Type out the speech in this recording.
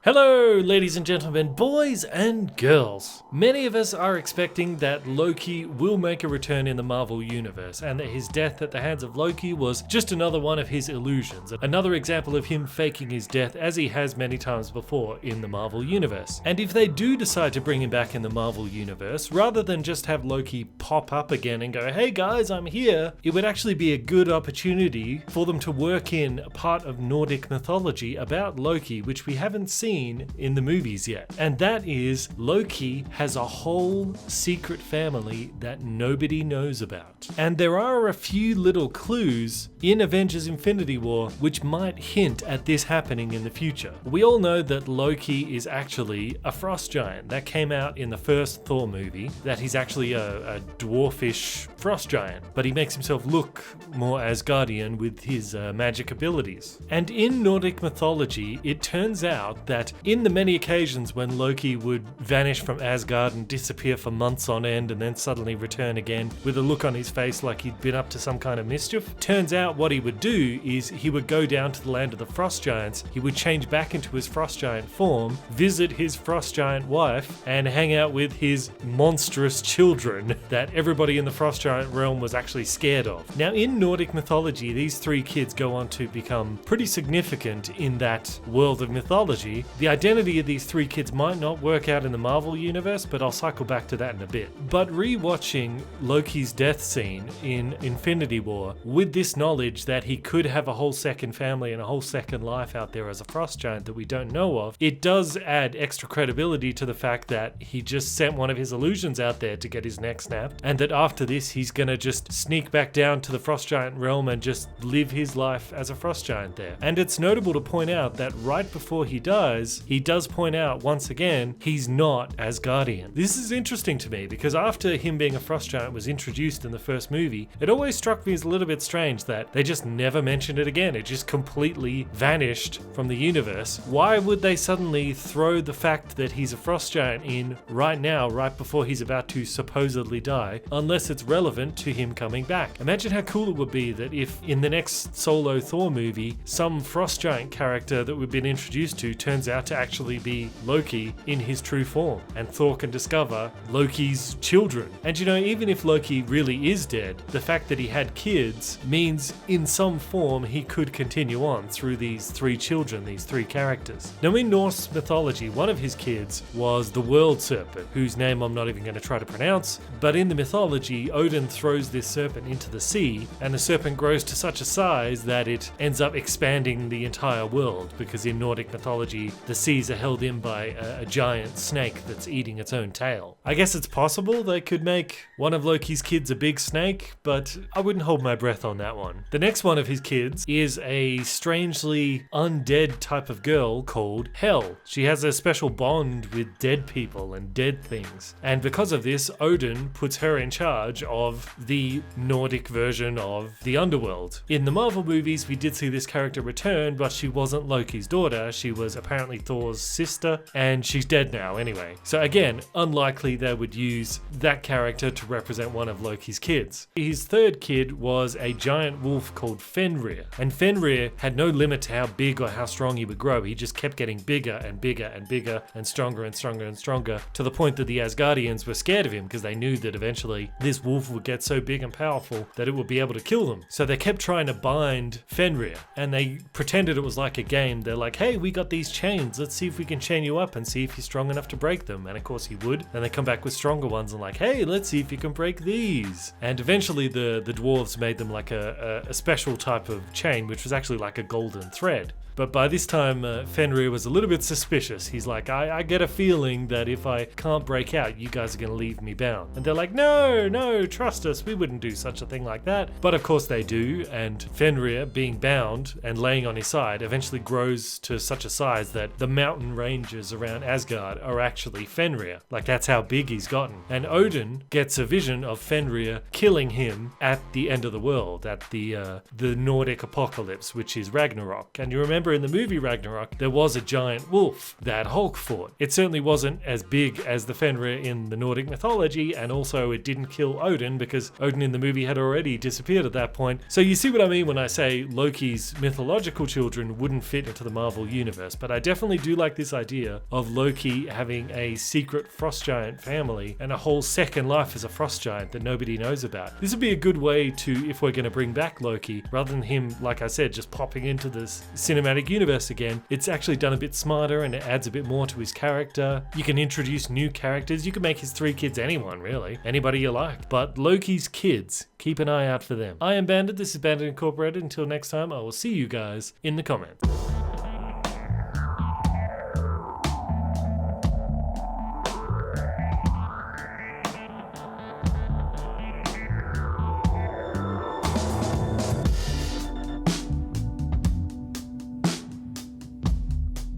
Hello, ladies and gentlemen, boys and girls. Many of us are expecting that Loki will make a return in the Marvel Universe, and that his death at the hands of Loki was just another one of his illusions, another example of him faking his death as he has many times before in the Marvel Universe. And if they do decide to bring him back in the Marvel Universe, rather than just have Loki pop up again and go, "Hey guys, I'm here," it would actually be a good opportunity for them to work in a part of Nordic mythology about Loki, which we haven't seen in the movies yet. And that is, Loki has a whole secret family that nobody knows about. And there are a few little clues in Avengers Infinity War which might hint at this happening in the future. We all know that Loki is actually a frost giant. That came out in the first Thor movie, that he's actually a dwarfish frost giant, but he makes himself look more Asgardian with his magic abilities. And in Nordic mythology, it turns out that in the many occasions when Loki would vanish from Asgard and disappear for months on end and then suddenly return again with a look on his face like he'd been up to some kind of mischief, turns out what he would do is he would go down to the land of the frost giants, he would change back into his frost giant form, visit his frost giant wife, and hang out with his monstrous children that everybody in the frost giant realm was actually scared of. Now in Nordic mythology, these three kids go on to become pretty significant in that world of mythology. The identity of these three kids might not work out in the Marvel Universe, but I'll cycle back to that in a bit. But rewatching Loki's death scene in Infinity War, with this knowledge that he could have a whole second family and a whole second life out there as a frost giant that we don't know of, it does add extra credibility to the fact that he just sent one of his illusions out there to get his neck snapped, and that after this he's gonna just sneak back down to the frost giant realm and just live his life as a frost giant there. And it's notable to point out that right before he does point out once again, he's not Asgardian. This is interesting to me because after him being a frost giant was introduced in the first movie, it always struck me as a little bit strange that they just never mentioned it again. It just completely vanished from the universe. Why would they suddenly throw the fact that he's a frost giant in right now, right before he's about to supposedly die, unless it's relevant to him coming back? Imagine how cool it would be that if in the next solo Thor movie, some frost giant character that we've been introduced to turns out to actually be Loki in his true form, and Thor can discover Loki's children. And you know, even if Loki really is dead, the fact that he had kids means in some form he could continue on through these three children, these three characters. Now in Norse mythology, one of his kids was the world serpent, whose name I'm not even going to try to pronounce, but in the mythology, Odin throws this serpent into the sea, and the serpent grows to such a size that it ends up expanding the entire world, because in Nordic mythology, the seas are held in by a giant snake that's eating its own tail. I guess it's possible they could make one of Loki's kids a big snake, but I wouldn't hold my breath on that one. The next one of his kids is a strangely undead type of girl called Hel. She has a special bond with dead people and dead things, and because of this, Odin puts her in charge of the Nordic version of the underworld. In the Marvel movies, we did see this character return, but she wasn't Loki's daughter. She was apparently Thor's sister, and she's dead now anyway. So again, unlikely they would use that character to represent one of Loki's kids. His third kid was a giant wolf called Fenrir, and Fenrir had no limit to how big or how strong he would grow. He just kept getting bigger and bigger and bigger and stronger and stronger and stronger, to the point that the Asgardians were scared of him because they knew that eventually this wolf would get so big and powerful that it would be able to kill them. So they kept trying to bind Fenrir, and they pretended it was like a game. They're like, "Hey, we got these chains, let's see if we can chain you up and see if you're strong enough to break them." And of course he would. Then they come back with stronger ones and like, "Hey, let's see if you can break these." And eventually the dwarves made them like a special type of chain, which was actually like a golden thread. But by this time, Fenrir was a little bit suspicious. He's like, I get a feeling that if I can't break out, you guys are going to leave me bound. And they're like, no, trust us, we wouldn't do such a thing like that. But of course they do, and Fenrir, being bound and laying on his side, eventually grows to such a size that the mountain ranges around Asgard are actually Fenrir. Like, that's how big he's gotten. And Odin gets a vision of Fenrir killing him at the end of the world, at the Nordic apocalypse, which is Ragnarok. And you remember in the movie Ragnarok, there was a giant wolf that Hulk fought. It certainly wasn't as big as the Fenrir in the Nordic mythology, and also it didn't kill Odin because Odin in the movie had already disappeared at that point. So you see what I mean when I say Loki's mythological children wouldn't fit into the Marvel universe, but I definitely definitely do like this idea of Loki having a secret frost giant family and a whole second life as a frost giant that nobody knows about. This would be a good way to, if we're going to bring back Loki, rather than him, like I said, just popping into this cinematic universe again, it's actually done a bit smarter and it adds a bit more to his character. You can introduce new characters. You can make his 3 kids anyone, really. Anybody you like. But Loki's kids, keep an eye out for them. I am Bandit. This is Bandit Incorporated. Until next time, I will see you guys in the comments.